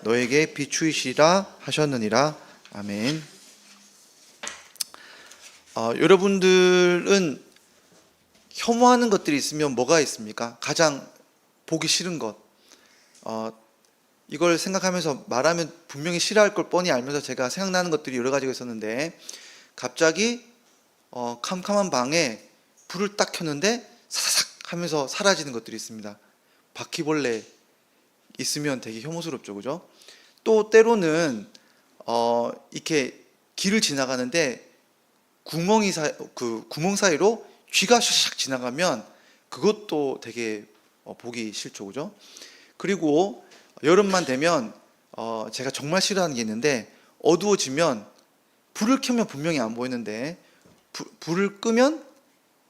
너에게 비추이시라 하셨느니라. 아멘. 여러분들은 혐오하는 것들이 있으면 뭐가 있습니까? 가장 보기 싫은 것. 이걸 생각하면서 말하면 분명히 싫어할 걸 뻔히 알면서 제가 생각나는 것들이 여러 가지가 있었는데, 갑자기 캄캄한 방에 불을 딱 켰는데 사사삭 하면서 사라지는 것들이 있습니다. 바퀴벌레 있으면 되게 혐오스럽죠, 그죠? 또 때로는 이렇게 길을 지나가는데 구멍 사이로 쥐가 샥샥 지나가면 그것도 되게 보기 싫죠, 그죠? 그리고 여름만 되면 제가 정말 싫어하는 게 있는데, 어두워지면 불을 켜면 분명히 안 보이는데 불을 끄면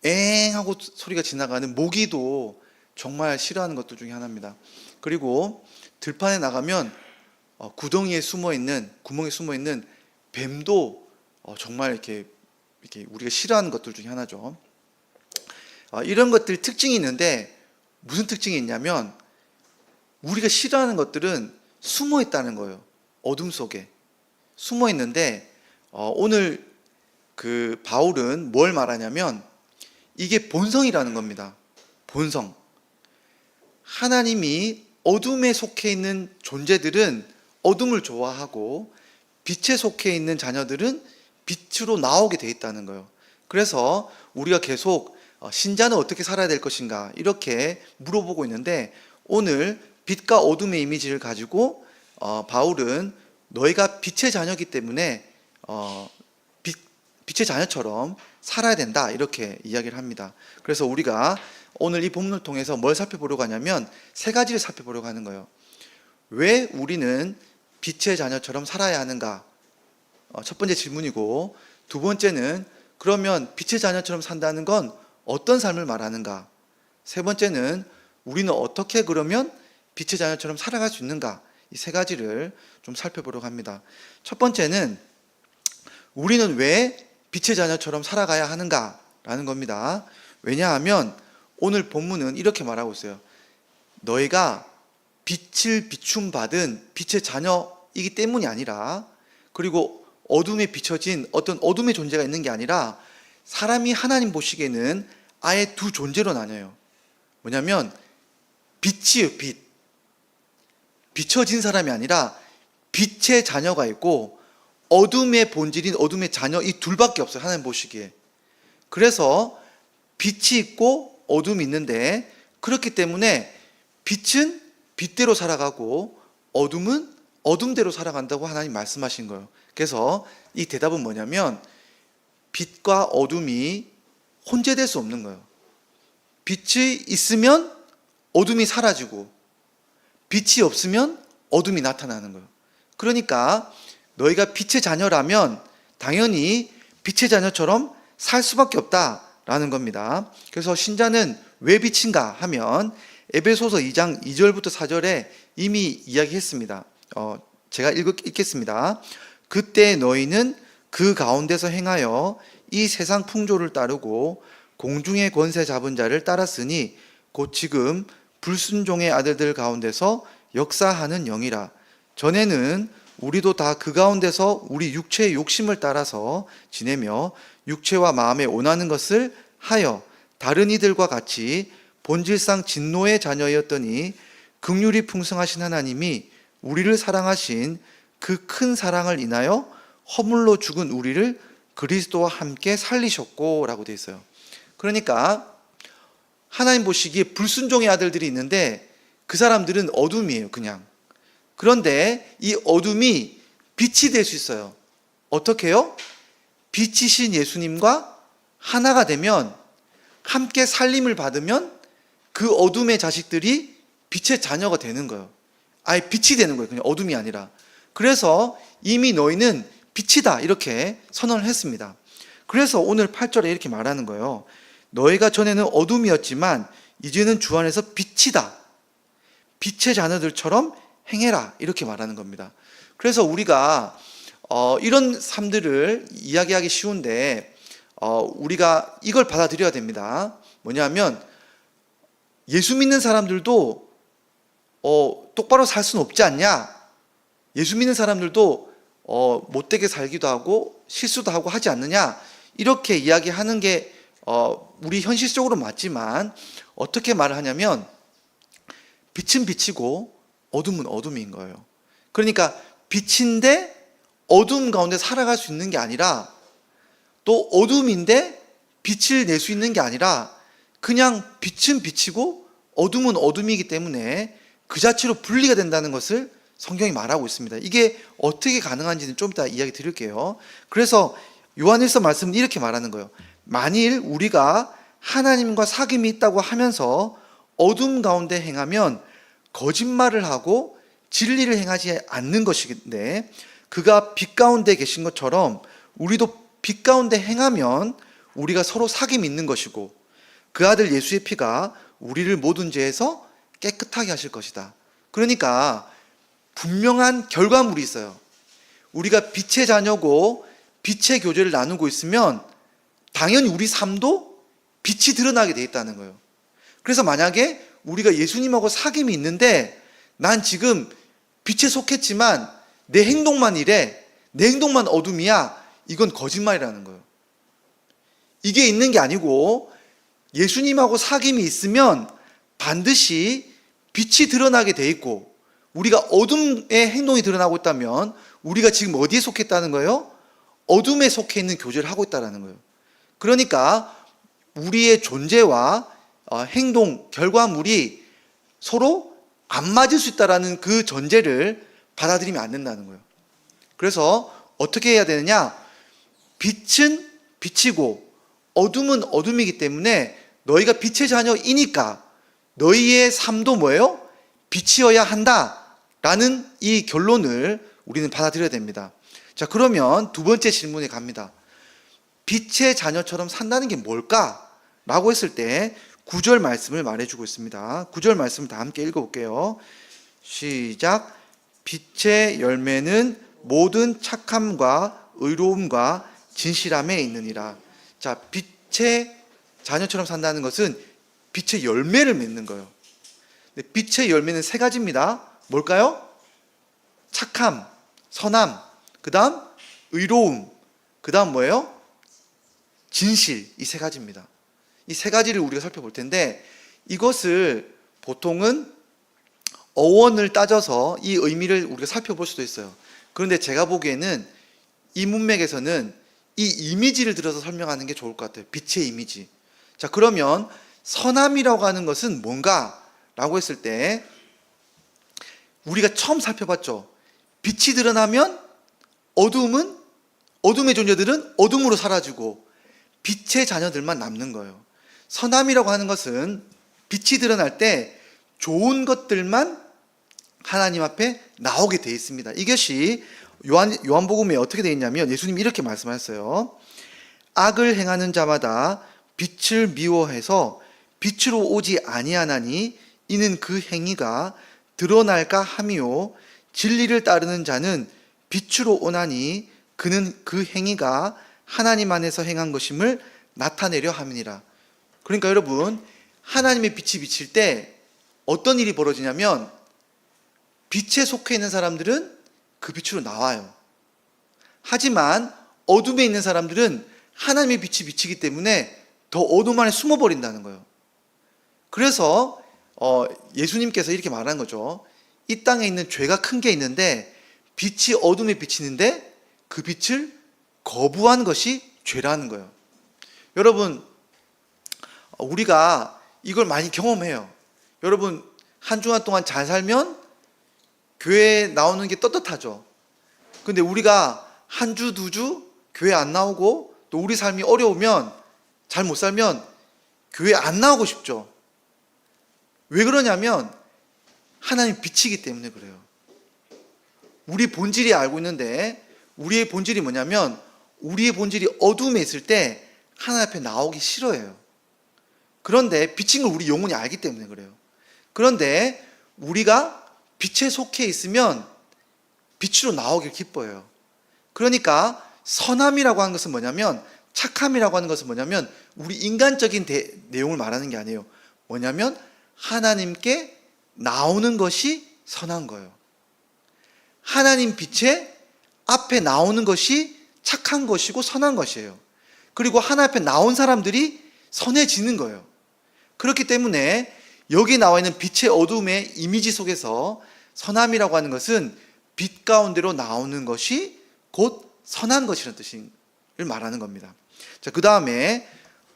엥 하고 소리가 지나가는 모기도 정말 싫어하는 것들 중에 하나입니다. 그리고 들판에 나가면 구멍에 숨어 있는 뱀도 정말 이렇게 우리가 싫어하는 것들 중에 하나죠. 이런 것들 특징이 있는데, 무슨 특징이 있냐면 우리가 싫어하는 것들은 숨어 있다는 거예요. 어둠 속에 숨어 있는데, 오늘 그 바울은 뭘 말하냐면 이게 본성이라는 겁니다. 본성. 하나님이 어둠에 속해 있는 존재들은 어둠을 좋아하고, 빛에 속해 있는 자녀들은 빛으로 나오게 돼 있다는 거예요. 그래서 우리가 계속 신자는 어떻게 살아야 될 것인가 이렇게 물어보고 있는데, 오늘 빛과 어둠의 이미지를 가지고 바울은 너희가 빛의 자녀이기 때문에 빛의 자녀처럼 살아야 된다 이렇게 이야기를 합니다. 그래서 우리가 오늘 이 본문을 통해서 뭘 살펴보려고 하냐면 세 가지를 살펴보려고 하는 거예요. 왜 우리는 빛의 자녀처럼 살아야 하는가? 첫 번째 질문이고, 두 번째는 그러면 빛의 자녀처럼 산다는 건 어떤 삶을 말하는가? 세 번째는 우리는 어떻게 그러면 빛의 자녀처럼 살아갈 수 있는가? 이 세 가지를 좀 살펴보려고 합니다. 첫 번째는 우리는 왜 빛의 자녀처럼 살아가야 하는가라는 겁니다. 왜냐하면 오늘 본문은 이렇게 말하고 있어요. 너희가 빛을 비춤받은 빛의 자녀이기 때문이 아니라, 그리고 어둠에 비춰진 어떤 어둠의 존재가 있는 게 아니라, 사람이 하나님 보시기에는 아예 두 존재로 나뉘어요. 뭐냐면 빛이에요. 비춰진 사람이 아니라 빛의 자녀가 있고, 어둠의 본질인 어둠의 자녀, 이 둘밖에 없어요, 하나님 보시기에. 그래서 빛이 있고 어둠이 있는데, 그렇기 때문에 빛은 빛대로 살아가고 어둠은 어둠대로 살아간다고 하나님 말씀하신 거예요. 그래서 이 대답은 뭐냐면 빛과 어둠이 혼재될 수 없는 거예요. 빛이 있으면 어둠이 사라지고, 빛이 없으면 어둠이 나타나는 거예요. 그러니까 너희가 빛의 자녀라면 당연히 빛의 자녀처럼 살 수밖에 없다라는 겁니다. 그래서 신자는 왜 빛인가 하면 에베소서 2장 2절부터 4절에 이미 이야기했습니다. 제가 읽겠습니다. 그때 너희는 그 가운데서 행하여 이 세상 풍조를 따르고 공중의 권세 잡은 자를 따랐으니 곧 지금 불순종의 아들들 가운데서 역사하는 영이라. 전에는 우리도 다 그 가운데서 우리 육체의 욕심을 따라서 지내며 육체와 마음에 원하는 것을 하여 다른 이들과 같이 본질상 진노의 자녀였더니 긍휼이 풍성하신 하나님이 우리를 사랑하신 그 큰 사랑을 인하여 허물로 죽은 우리를 그리스도와 함께 살리셨고 라고 되어 있어요. 그러니까 하나님 보시기에 불순종의 아들들이 있는데 그 사람들은 어둠이에요, 그냥. 그런데 이 어둠이 빛이 될 수 있어요. 어떻게요? 빛이신 예수님과 하나가 되면, 함께 살림을 받으면 그 어둠의 자식들이 빛의 자녀가 되는 거예요. 아예 빛이 되는 거예요, 그냥 어둠이 아니라. 그래서 이미 너희는 빛이다 이렇게 선언을 했습니다. 그래서 오늘 8절에 이렇게 말하는 거예요. 너희가 전에는 어둠이었지만 이제는 주 안에서 빛이다. 빛의 자녀들처럼 행해라 이렇게 말하는 겁니다. 그래서 우리가 이런 삶들을 이야기하기 쉬운데 우리가 이걸 받아들여야 됩니다. 뭐냐면 예수 믿는 사람들도 똑바로 살 수는 없지 않냐? 예수 믿는 사람들도 못되게 살기도 하고 실수도 하고 하지 않느냐, 이렇게 이야기하는 게 우리 현실적으로 맞지만, 어떻게 말을 하냐면 빛은 빛이고 어둠은 어둠인 거예요. 그러니까 빛인데 어둠 가운데 살아갈 수 있는 게 아니라, 또 어둠인데 빛을 낼 수 있는 게 아니라, 그냥 빛은 빛이고 어둠은 어둠이기 때문에 그 자체로 분리가 된다는 것을 성경이 말하고 있습니다. 이게 어떻게 가능한지는 좀 이따 이야기 드릴게요. 그래서 요한일서 말씀은 이렇게 말하는 거예요. 만일 우리가 하나님과 사귐이 있다고 하면서 어둠 가운데 행하면 거짓말을 하고 진리를 행하지 않는 것인데, 그가 빛 가운데 계신 것처럼 우리도 빛 가운데 행하면 우리가 서로 사귐이 있는 것이고, 그 아들 예수의 피가 우리를 모든 죄에서 깨끗하게 하실 것이다. 그러니까 분명한 결과물이 있어요. 우리가 빛의 자녀고 빛의 교제를 나누고 있으면 당연히 우리 삶도 빛이 드러나게 돼 있다는 거예요. 그래서 만약에 우리가 예수님하고 사귐이 있는데 난 지금 빛에 속했지만 내 행동만 이래, 내 행동만 어둠이야, 이건 거짓말이라는 거예요. 이게 있는 게 아니고, 예수님하고 사귐이 있으면 반드시 빛이 드러나게 돼 있고, 우리가 어둠의 행동이 드러나고 있다면 우리가 지금 어디에 속했다는 거예요? 어둠에 속해 있는 교제를 하고 있다는 거예요. 그러니까 우리의 존재와 행동, 결과물이 서로 안 맞을 수 있다는 그 전제를 받아들이면 안 된다는 거예요. 그래서 어떻게 해야 되느냐? 빛은 빛이고 어둠은 어둠이기 때문에 너희가 빛의 자녀이니까 너희의 삶도 뭐예요? 빛이어야 한다라는 이 결론을 우리는 받아들여야 됩니다. 자, 그러면 두 번째 질문에 갑니다. 빛의 자녀처럼 산다는 게 뭘까? 라고 했을 때 9절 말씀을 말해주고 있습니다. 9절 말씀을 다 함께 읽어볼게요. 시작. 빛의 열매는 모든 착함과 의로움과 진실함에 있느니라. 자, 빛의 자녀처럼 산다는 것은 빛의 열매를 맺는 거예요. 빛의 열매는 세 가지입니다. 뭘까요? 착함, 선함, 그 다음 의로움, 그 다음 뭐예요? 진실. 이 세 가지입니다. 이 세 가지를 우리가 살펴볼 텐데, 이것을 보통은 어원을 따져서 이 의미를 우리가 살펴볼 수도 있어요. 그런데 제가 보기에는 이 문맥에서는 이 이미지를 들어서 설명하는 게 좋을 것 같아요. 빛의 이미지. 자, 그러면 선함이라고 하는 것은 뭔가? 라고 했을 때 우리가 처음 살펴봤죠. 빛이 드러나면 어둠의 존재들은 어둠으로 사라지고 빛의 자녀들만 남는 거예요. 선함이라고 하는 것은 빛이 드러날 때 좋은 것들만 하나님 앞에 나오게 되어 있습니다. 이것이 요한복음에 어떻게 되어 있냐면 예수님이 이렇게 말씀하셨어요. 악을 행하는 자마다 빛을 미워해서 빛으로 오지 아니하나니 이는 그 행위가 드러날까 함이요 진리를 따르는 자는 빛으로 오나니 그는 그 행위가 하나님 안에서 행한 것임을 나타내려 함이니라. 그러니까 여러분, 하나님의 빛이 비칠 때 어떤 일이 벌어지냐면 빛에 속해 있는 사람들은 그 빛으로 나와요. 하지만 어둠에 있는 사람들은 하나님의 빛이 비치기 때문에 더 어둠 안에 숨어버린다는 거예요. 그래서 예수님께서 이렇게 말한 거죠. 이 땅에 있는 죄가 큰 게 있는데 빛이 어둠에 비치는데 그 빛을 거부한 것이 죄라는 거예요. 여러분, 우리가 이걸 많이 경험해요. 여러분, 한 주간 동안 잘 살면 교회에 나오는 게 떳떳하죠. 근데 우리가 한 주, 두 주 교회 안 나오고 또 우리 삶이 어려우면, 잘 못 살면 교회 안 나오고 싶죠. 왜 그러냐면 하나님 빛이기 때문에 그래요. 우리 본질이 알고 있는데, 우리의 본질이 뭐냐면 우리의 본질이 어둠에 있을 때 하나님 앞에 나오기 싫어해요. 그런데 빛인 걸 우리 영혼이 알기 때문에 그래요. 그런데 우리가 빛에 속해 있으면 빛으로 나오길 기뻐해요. 그러니까 선함이라고 하는 것은 뭐냐면, 착함이라고 하는 것은 뭐냐면 우리 인간적인 내용을 말하는 게 아니에요. 뭐냐면 하나님께 나오는 것이 선한 거예요. 하나님 빛에 앞에 나오는 것이 착한 것이고 선한 것이에요. 그리고 하나님 앞에 나온 사람들이 선해지는 거예요. 그렇기 때문에 여기 나와 있는 빛의 어둠의 이미지 속에서 선함이라고 하는 것은 빛 가운데로 나오는 것이 곧 선한 것이라는 뜻을 말하는 겁니다. 자, 그 다음에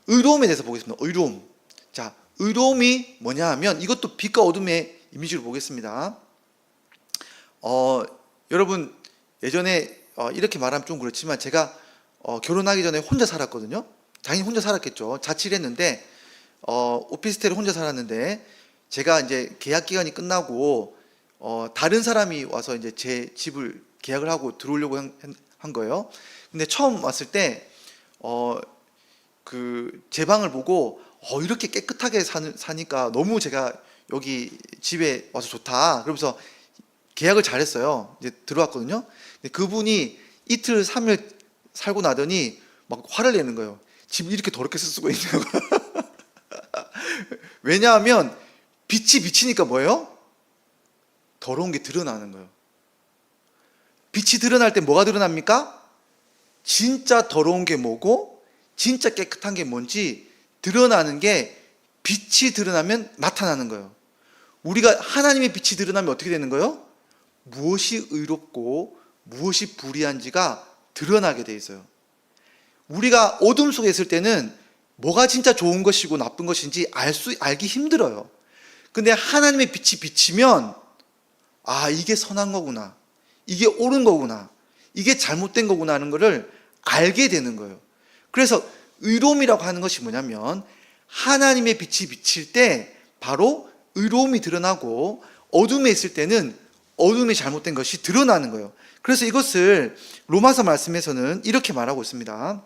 의로움에 대해서 보겠습니다. 의로움. 자, 의로움이 뭐냐 하면 이것도 빛과 어둠의 이미지로 보겠습니다. 여러분 예전에 이렇게 말하면 좀 그렇지만 제가 결혼하기 전에 혼자 살았거든요. 당연히 혼자 살았겠죠. 자취를 했는데 오피스텔에 혼자 살았는데 제가 이제 계약 기간이 끝나고 다른 사람이 와서 이제 제 집을 계약을 하고 들어오려고 한 거예요. 근데 처음 왔을 때 제 방을 보고 이렇게 깨끗하게 사니까 너무 제가 여기 집에 와서 좋다. 그러면서 계약을 잘했어요. 이제 들어왔거든요. 근데 그분이 이틀 3일 살고 나더니 막 화를 내는 거예요. 집 이렇게 더럽게 쓰고 있냐고. 왜냐하면 빛이 비치니까 뭐예요? 더러운 게 드러나는 거예요. 빛이 드러날 때 뭐가 드러납니까? 진짜 더러운 게 뭐고 진짜 깨끗한 게 뭔지 드러나는 게 빛이 드러나면 나타나는 거예요. 우리가 하나님의 빛이 드러나면 어떻게 되는 거예요? 무엇이 의롭고 무엇이 불의한지가 드러나게 돼 있어요. 우리가 어둠 속에 있을 때는 뭐가 진짜 좋은 것이고 나쁜 것인지 알기 힘들어요. 근데 하나님의 빛이 비치면 이게 선한 거구나, 이게 옳은 거구나, 이게 잘못된 거구나 하는 것을 알게 되는 거예요. 그래서 의로움이라고 하는 것이 뭐냐면 하나님의 빛이 비칠 때 바로 의로움이 드러나고 어둠에 있을 때는 어둠이 잘못된 것이 드러나는 거예요. 그래서 이것을 로마서 말씀에서는 이렇게 말하고 있습니다.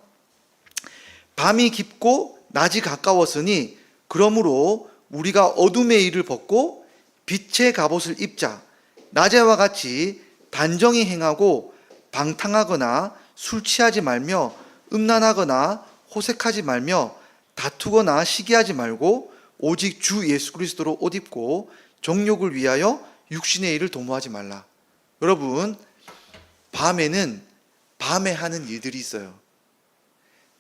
밤이 깊고 낮이 가까웠으니 그러므로 우리가 어둠의 일을 벗고 빛의 갑옷을 입자. 낮에와 같이 단정히 행하고 방탕하거나 술 취하지 말며 음란하거나 호색하지 말며 다투거나 시기하지 말고 오직 주 예수 그리스도로 옷 입고 정욕을 위하여 육신의 일을 도모하지 말라. 여러분, 밤에는 밤에 하는 일들이 있어요.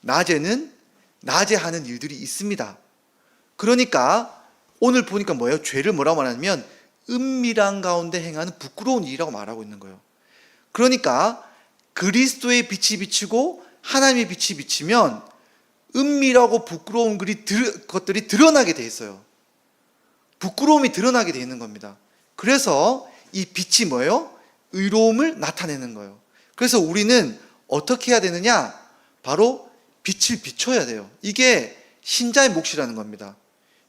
낮에는 낮에 하는 일들이 있습니다. 그러니까 오늘 보니까 뭐예요? 죄를 뭐라고 말하냐면 은밀한 가운데 행하는 부끄러운 일이라고 말하고 있는 거예요. 그러니까 그리스도의 빛이 비치고 하나님의 빛이 비치면 은밀하고 부끄러운 것들이 드러나게 돼 있어요. 부끄러움이 드러나게 돼 있는 겁니다. 그래서 이 빛이 뭐예요? 의로움을 나타내는 거예요. 그래서 우리는 어떻게 해야 되느냐? 바로 빛을 비춰야 돼요. 이게 신자의 몫이라는 겁니다.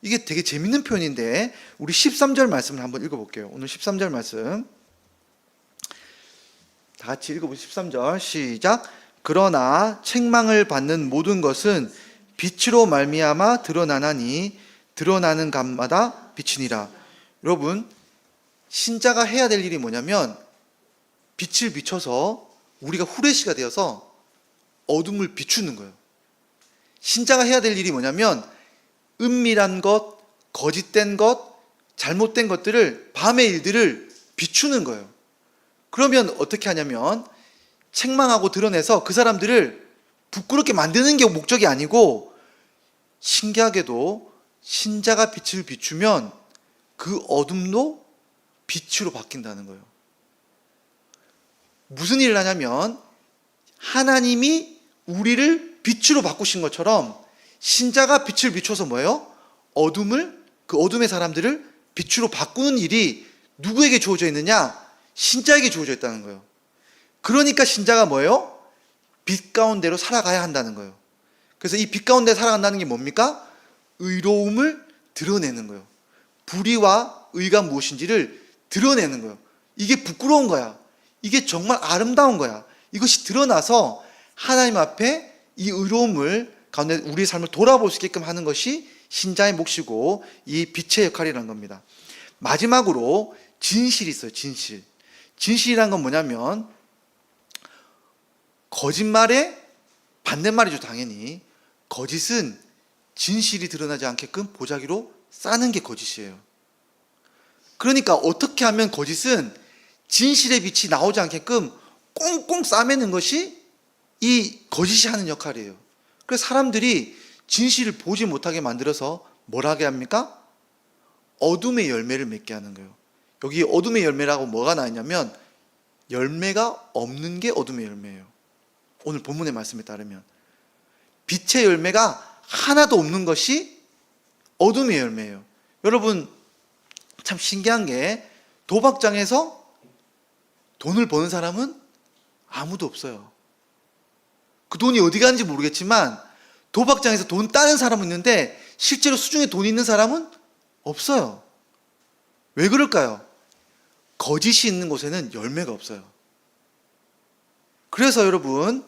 이게 되게 재밌는 표현인데 우리 13절 말씀을 한번 읽어볼게요. 오늘 13절 말씀 다 같이 읽어보시죠. 13절 시작. 그러나 책망을 받는 모든 것은 빛으로 말미암아 드러나나니 드러나는 감마다 빛이니라. 여러분, 신자가 해야 될 일이 뭐냐면 빛을 비춰서 우리가 후레시가 되어서 어둠을 비추는 거예요. 신자가 해야 될 일이 뭐냐면 은밀한 것, 거짓된 것, 잘못된 것들을, 밤의 일들을 비추는 거예요. 그러면 어떻게 하냐면 책망하고 드러내서 그 사람들을 부끄럽게 만드는 게 목적이 아니고, 신기하게도 신자가 빛을 비추면 그 어둠도 빛으로 바뀐다는 거예요. 무슨 일을 하냐면 하나님이 우리를 빛으로 바꾸신 것처럼 신자가 빛을 비춰서 뭐예요? 그 어둠의 사람들을 빛으로 바꾸는 일이 누구에게 주어져 있느냐? 신자에게 주어져 있다는 거예요. 그러니까 신자가 뭐예요? 빛 가운데로 살아가야 한다는 거예요. 그래서 이 빛 가운데 살아간다는 게 뭡니까? 의로움을 드러내는 거예요. 불의와 의가 무엇인지를 드러내는 거예요. 이게 부끄러운 거야. 이게 정말 아름다운 거야. 이것이 드러나서 하나님 앞에 이 의로움을 가운데 우리의 삶을 돌아볼 수 있게끔 하는 것이 신자의 몫이고 이 빛의 역할이라는 겁니다. 마지막으로 진실이 있어요. 진실. 진실이란 건 뭐냐면 거짓말의 반대말이죠. 당연히 거짓은 진실이 드러나지 않게끔 보자기로 싸는 게 거짓이에요. 그러니까 어떻게 하면 거짓은 진실의 빛이 나오지 않게끔 꽁꽁 싸매는 것이 이 거짓이 하는 역할이에요. 그래서 사람들이 진실을 보지 못하게 만들어서 뭘 하게 합니까? 어둠의 열매를 맺게 하는 거예요. 여기 어둠의 열매라고 뭐가 나있냐면 열매가 없는 게 어둠의 열매예요. 오늘 본문의 말씀에 따르면 빛의 열매가 하나도 없는 것이 어둠의 열매예요. 여러분 참 신기한 게 도박장에서 돈을 버는 사람은 아무도 없어요. 그 돈이 어디 가는지 모르겠지만 도박장에서 돈 따는 사람은 있는데 실제로 수중에 돈이 있는 사람은 없어요. 왜 그럴까요? 거짓이 있는 곳에는 열매가 없어요. 그래서 여러분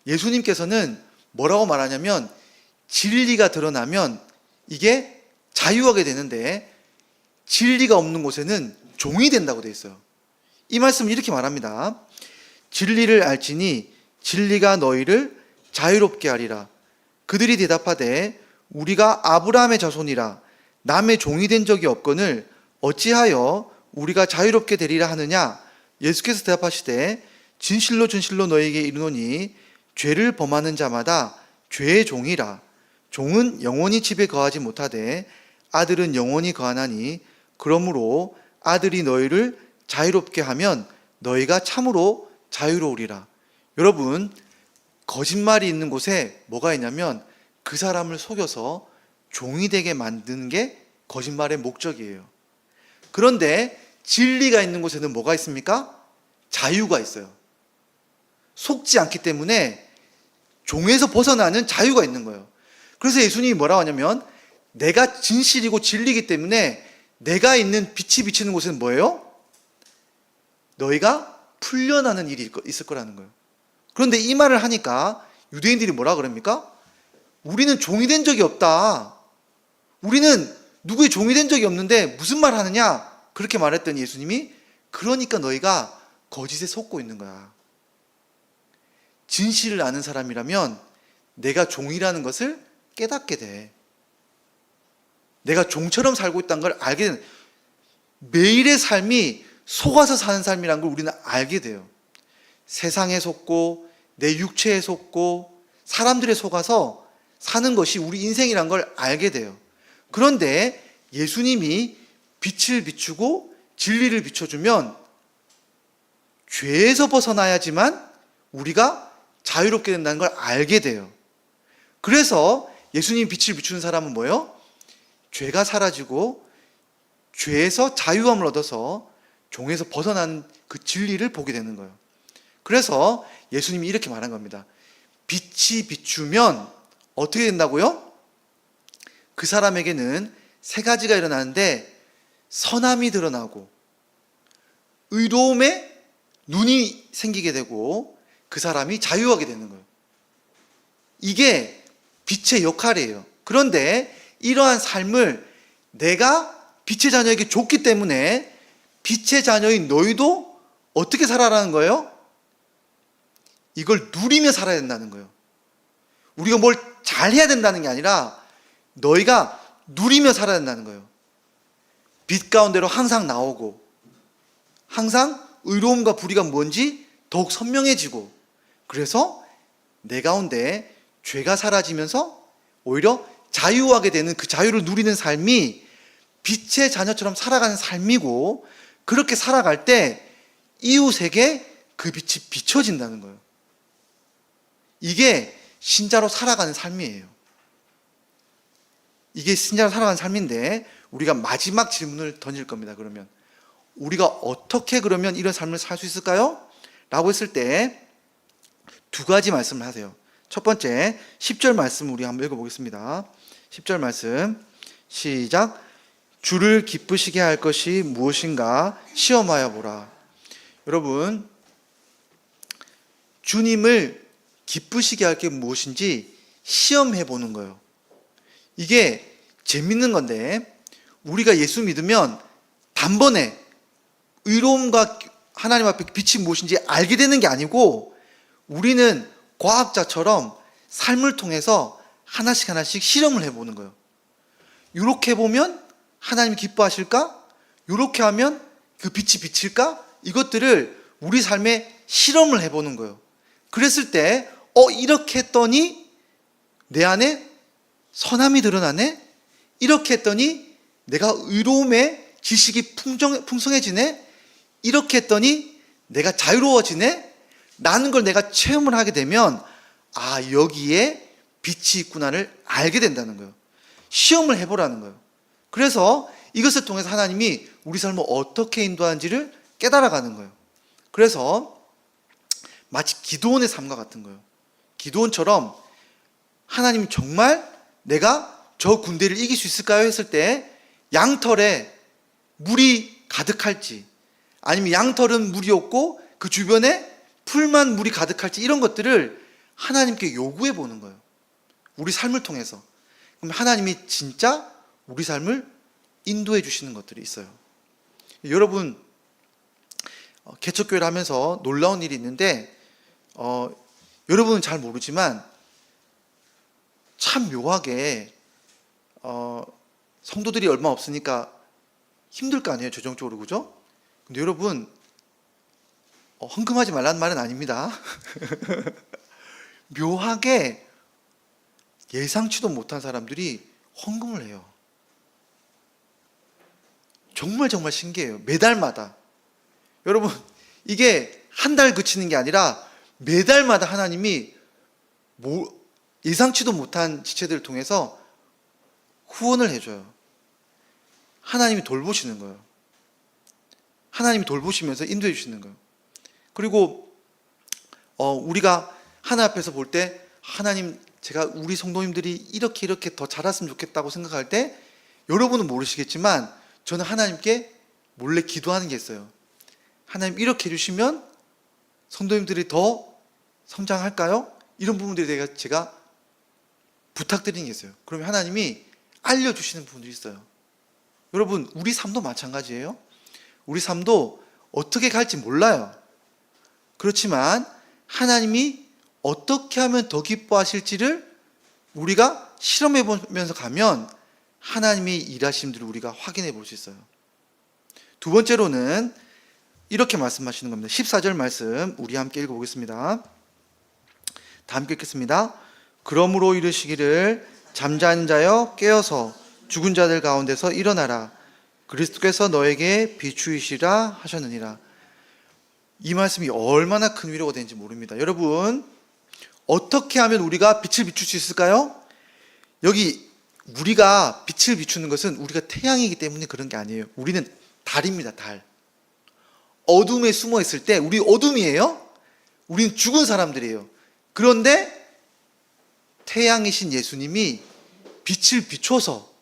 예수님께서는 뭐라고 말하냐면 진리가 드러나면 이게 자유하게 되는데 진리가 없는 곳에는 종이 된다고 되어 있어요. 이 말씀을 이렇게 말합니다. 진리를 알지니 진리가 너희를 자유롭게 하리라. 그들이 대답하되 우리가 아브라함의 자손이라 남의 종이 된 적이 없거늘 어찌하여 우리가 자유롭게 되리라 하느냐. 예수께서 대답하시되 진실로 진실로 너희에게 이르노니 죄를 범하는 자마다 죄의 종이라. 종은 영원히 집에 거하지 못하되 아들은 영원히 거하나니 그러므로 아들이 너희를 자유롭게 하면 너희가 참으로 자유로우리라. 여러분 거짓말이 있는 곳에 뭐가 있냐면 그 사람을 속여서 종이 되게 만드는 게 거짓말의 목적이에요. 그런데 진리가 있는 곳에는 뭐가 있습니까? 자유가 있어요. 속지 않기 때문에 종에서 벗어나는 자유가 있는 거예요. 그래서 예수님이 뭐라고 하냐면 내가 진실이고 진리이기 때문에 내가 있는 빛이 비치는 곳에는 뭐예요? 너희가 풀려나는 일이 있을 거라는 거예요. 그런데 이 말을 하니까 유대인들이 뭐라 그럽니까? 우리는 종이 된 적이 없다. 우리는 누구의 종이 된 적이 없는데 무슨 말 하느냐? 그렇게 말했더니 예수님이 그러니까 너희가 거짓에 속고 있는 거야. 진실을 아는 사람이라면 내가 종이라는 것을 깨닫게 돼. 내가 종처럼 살고 있다는 걸 알게 되는, 매일의 삶이 속아서 사는 삶이라는 걸 우리는 알게 돼요. 세상에 속고 내 육체에 속고 사람들에 속아서 사는 것이 우리 인생이라는 걸 알게 돼요. 그런데 예수님이 빛을 비추고 진리를 비춰주면 죄에서 벗어나야지만 우리가 자유롭게 된다는 걸 알게 돼요. 그래서 예수님이 빛을 비추는 사람은 뭐예요? 죄가 사라지고 죄에서 자유함을 얻어서 종에서 벗어난 그 진리를 보게 되는 거예요. 그래서 예수님이 이렇게 말한 겁니다. 빛이 비추면 어떻게 된다고요? 그 사람에게는 세 가지가 일어나는데 선함이 드러나고 의로움에 눈이 생기게 되고 그 사람이 자유하게 되는 거예요. 이게 빛의 역할이에요. 그런데 이러한 삶을 내가 빛의 자녀에게 줬기 때문에 빛의 자녀인 너희도 어떻게 살아라는 거예요? 이걸 누리며 살아야 된다는 거예요. 우리가 뭘 잘해야 된다는 게 아니라 너희가 누리며 살아야 된다는 거예요. 빛 가운데로 항상 나오고 항상 의로움과 불의가 뭔지 더욱 선명해지고 그래서 내 가운데 죄가 사라지면서 오히려 자유하게 되는 그 자유를 누리는 삶이 빛의 자녀처럼 살아가는 삶이고 그렇게 살아갈 때 이웃에게 그 빛이 비춰진다는 거예요. 이게 신자로 살아가는 삶이에요. 이게 신자로 살아가는 삶인데 우리가 마지막 질문을 던질 겁니다. 그러면 우리가 어떻게 그러면 이런 삶을 살 수 있을까요? 라고 했을 때 두 가지 말씀을 하세요. 첫 번째 10절 말씀 우리 한번 읽어보겠습니다. 10절 말씀 시작. 주를 기쁘시게 할 것이 무엇인가 시험하여 보라. 여러분 주님을 기쁘시게 할 게 무엇인지 시험해 보는 거예요. 이게 재밌는 건데 우리가 예수 믿으면 단번에 의로움과 하나님 앞에 빛이 무엇인지 알게 되는 게 아니고 우리는 과학자처럼 삶을 통해서 하나씩 하나씩 실험을 해보는 거예요. 이렇게 보면 하나님이 기뻐하실까? 이렇게 하면 그 빛이 비칠까? 이것들을 우리 삶에 실험을 해보는 거예요. 그랬을 때 이렇게 했더니 내 안에 선함이 드러나네? 이렇게 했더니 내가 의로움의 지식이 풍성해지네? 이렇게 했더니 내가 자유로워지네? 라는 걸 내가 체험을 하게 되면 여기에 빛이 있구나를 알게 된다는 거예요. 시험을 해보라는 거예요. 그래서 이것을 통해서 하나님이 우리 삶을 어떻게 인도하는지를 깨달아가는 거예요. 그래서 마치 기드온의 삶과 같은 거예요. 기드온처럼 하나님 정말 내가 저 군대를 이길 수 있을까요? 했을 때 양털에 물이 가득할지, 아니면 양털은 물이 없고 그 주변에 풀만 물이 가득할지, 이런 것들을 하나님께 요구해 보는 거예요. 우리 삶을 통해서. 그럼 하나님이 진짜 우리 삶을 인도해 주시는 것들이 있어요. 여러분, 개척교회를 하면서 놀라운 일이 있는데, 여러분은 잘 모르지만 참 묘하게 성도들이 얼마 없으니까 힘들 거 아니에요, 재정적으로. 그죠? 근데 여러분, 헌금하지 말라는 말은 아닙니다. 묘하게 예상치도 못한 사람들이 헌금을 해요. 정말 신기해요. 매달마다. 여러분, 이게 한 달 그치는 게 아니라 매달마다 하나님이 예상치도 못한 지체들을 통해서 후원을 해줘요. 하나님이 돌보시는 거예요. 하나님이 돌보시면서 인도해 주시는 거예요. 그리고 우리가 하나님 앞에서 볼 때, 하나님, 제가 우리 성도님들이 이렇게 더 자랐으면 좋겠다고 생각할 때, 여러분은 모르시겠지만 저는 하나님께 몰래 기도하는 게 있어요. 하나님, 이렇게 해주시면 성도님들이 더 성장할까요? 이런 부분들에 제가 부탁드리는 게 있어요. 그러면 하나님이 알려주시는 부분들이 있어요. 여러분, 우리 삶도 마찬가지예요. 우리 삶도 어떻게 갈지 몰라요. 그렇지만 하나님이 어떻게 하면 더 기뻐하실지를 우리가 실험해 보면서 가면 하나님의 일하심들을 우리가 확인해 볼 수 있어요. 두 번째로는 이렇게 말씀하시는 겁니다. 14절 말씀 우리 함께 읽어보겠습니다. 다 함께 읽겠습니다. 그러므로 이르시기를 잠자는 자여 깨어서 죽은 자들 가운데서 일어나라. 그리스도께서 너에게 비추이시라 하셨느니라. 이 말씀이 얼마나 큰 위로가 되는지 모릅니다. 여러분, 어떻게 하면 우리가 빛을 비출 수 있을까요? 여기 우리가 빛을 비추는 것은 우리가 태양이기 때문에 그런 게 아니에요. 우리는 달입니다. 달. 어둠에 숨어 있을 때 우리 어둠이에요. 우리는 죽은 사람들이에요. 그런데 태양이신 예수님이 빛을 비춰서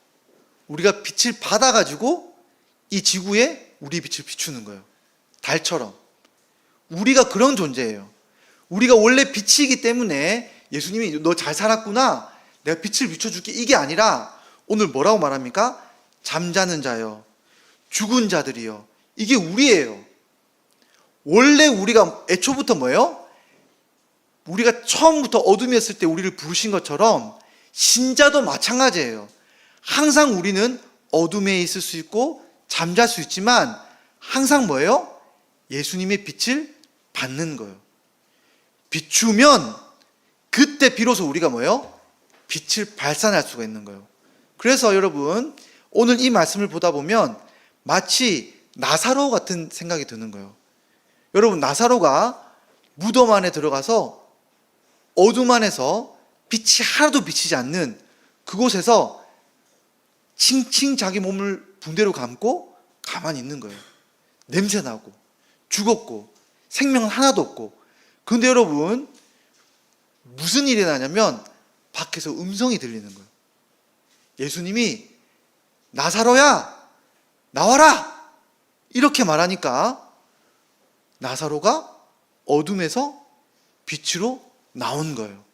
우리가 빛을 받아가지고 이 지구에 우리 빛을 비추는 거예요. 달처럼. 우리가 그런 존재예요. 우리가 원래 빛이기 때문에 예수님이 너 잘 살았구나, 내가 빛을 비춰줄게, 이게 아니라 오늘 뭐라고 말합니까? 잠자는 자요, 죽은 자들이요. 이게 우리예요. 원래 우리가 애초부터 뭐예요? 우리가 처음부터 어둠이었을 때 우리를 부르신 것처럼 신자도 마찬가지예요. 항상 우리는 어둠에 있을 수 있고 잠잘 수 있지만 항상 뭐예요? 예수님의 빛을 받는 거예요. 비추면 그때 비로소 우리가 뭐예요? 빛을 발산할 수가 있는 거예요. 그래서 여러분, 오늘 이 말씀을 보다 보면 마치 나사로 같은 생각이 드는 거예요. 여러분, 나사로가 무덤 안에 들어가서 어둠 안에서 빛이 하나도 비치지 않는 그곳에서 칭칭 자기 몸을 붕대로 감고 가만히 있는 거예요. 냄새나고 죽었고 생명은 하나도 없고. 그런데 여러분, 무슨 일이 나냐면 밖에서 음성이 들리는 거예요. 예수님이 나사로야 나와라 이렇게 말하니까 나사로가 어둠에서 빛으로 나온 거예요.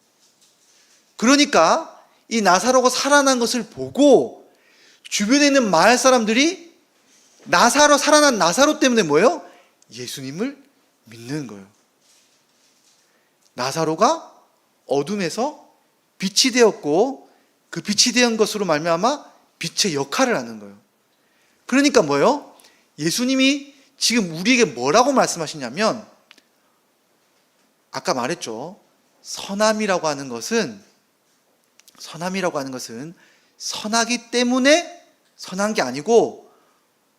그러니까 이 나사로가 살아난 것을 보고 주변에 있는 마을 사람들이 살아난 나사로 때문에 뭐예요? 예수님을 믿는 거예요. 나사로가 어둠에서 빛이 되었고 그 빛이 된 것으로 말미암아 빛의 역할을 하는 거예요. 그러니까 뭐예요? 예수님이 지금 우리에게 뭐라고 말씀하시냐면, 아까 말했죠. 선함이라고 하는 것은 선하기 때문에 선한 게 아니고,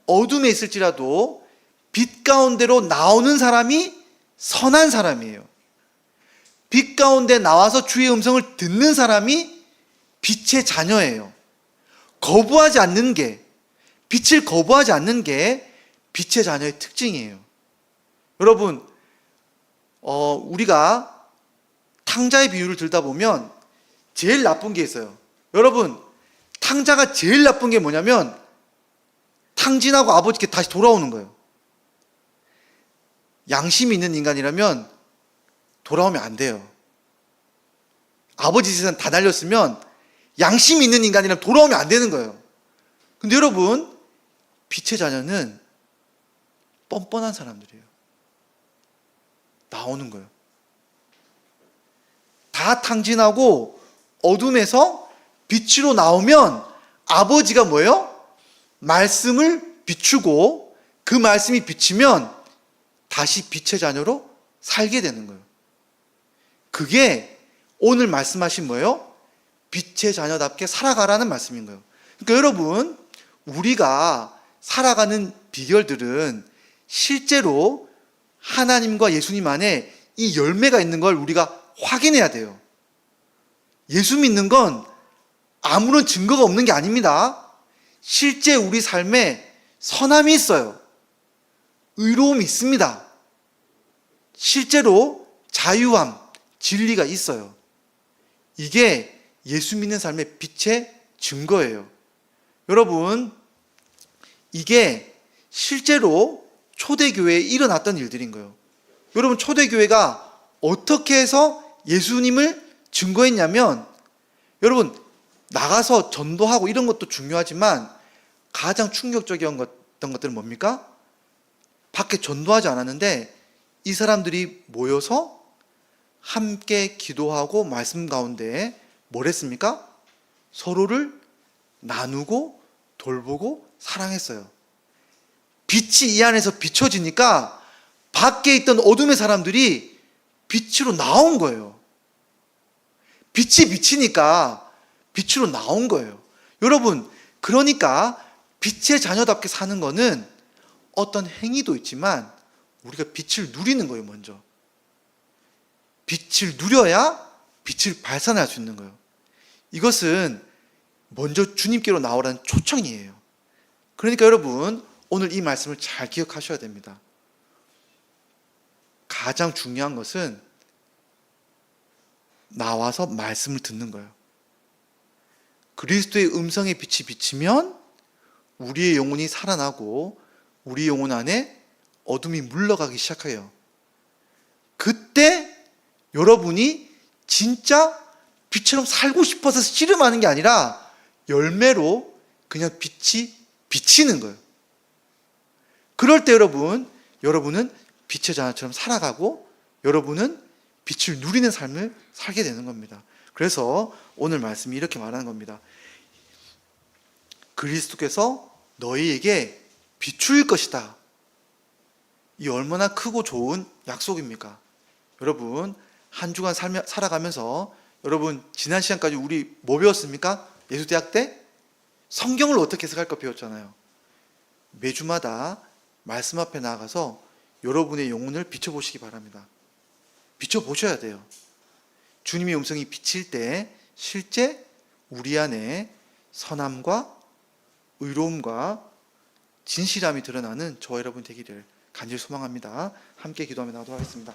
어둠에 있을지라도 빛 가운데로 나오는 사람이 선한 사람이에요. 빛 가운데 나와서 주의 음성을 듣는 사람이 빛의 자녀예요. 거부하지 않는 게, 빛을 거부하지 않는 게 빛의 자녀의 특징이에요. 여러분, 우리가 탕자의 비유를 들다 보면 제일 나쁜 게 있어요. 여러분, 탕자가 제일 나쁜 게 뭐냐면 탕진하고 아버지께 다시 돌아오는 거예요. 양심이 있는 인간이라면 돌아오면 안 돼요. 아버지 재산 다 날렸으면 양심이 있는 인간이라면 돌아오면 안 되는 거예요. 근데 여러분, 빛의 자녀는 뻔뻔한 사람들이에요. 나오는 거예요. 다 탕진하고 어둠에서 빛으로 나오면 아버지가 뭐예요? 말씀을 비추고 그 말씀이 비치면 다시 빛의 자녀로 살게 되는 거예요. 그게 오늘 말씀하신 뭐예요? 빛의 자녀답게 살아가라는 말씀인 거예요. 그러니까 여러분, 우리가 살아가는 비결들은 실제로 하나님과 예수님 안에 이 열매가 있는 걸 우리가 확인해야 돼요. 예수 믿는 건 아무런 증거가 없는 게 아닙니다. 실제 우리 삶에 선함이 있어요. 의로움이 있습니다. 실제로 자유함, 진리가 있어요. 이게 예수 믿는 삶의 빛의 증거예요. 여러분, 이게 실제로 초대교회에 일어났던 일들인 거예요. 여러분, 초대교회가 어떻게 해서 예수님을 증거했냐면, 여러분, 나가서 전도하고 이런 것도 중요하지만 가장 충격적이었던 것들은 뭡니까? 밖에 전도하지 않았는데 이 사람들이 모여서 함께 기도하고 말씀 가운데 뭘 했습니까? 서로를 나누고 돌보고 사랑했어요. 빛이 이 안에서 비춰지니까 밖에 있던 어둠의 사람들이 빛으로 나온 거예요. 빛이 비치니까 빛으로 나온 거예요. 여러분, 그러니까 빛의 자녀답게 사는 거는 어떤 행위도 있지만 우리가 빛을 누리는 거예요. 먼저 빛을 누려야 빛을 발산할 수 있는 거예요. 이것은 먼저 주님께로 나오라는 초청이에요. 그러니까 여러분, 오늘 이 말씀을 잘 기억하셔야 됩니다. 가장 중요한 것은 나와서 말씀을 듣는 거예요. 그리스도의 음성의 빛이 비치면 우리의 영혼이 살아나고 우리 영혼 안에 어둠이 물러가기 시작해요. 그때 여러분이 진짜 빛처럼 살고 싶어서 씨름하는 게 아니라 열매로 그냥 빛이 비치는 거예요. 그럴 때 여러분은 빛의 자녀처럼 살아가고 여러분은 빛을 누리는 삶을 살게 되는 겁니다. 그래서 오늘 말씀이 이렇게 말하는 겁니다. 그리스도께서 너희에게 비추일 것이다. 이 얼마나 크고 좋은 약속입니까? 여러분, 한 주간 살아가면서 여러분, 지난 시간까지 우리 뭐 배웠습니까? 예수대학 때 성경을 어떻게 해석할까 배웠잖아요. 매주마다 말씀 앞에 나가서 여러분의 영혼을 비춰보시기 바랍니다. 비춰보셔야 돼요. 주님의 음성이 비칠 때 실제 우리 안에 선함과 의로움과 진실함이 드러나는 저와 여러분 되기를 간절히 소망합니다. 함께 기도하며 나도록 하겠습니다.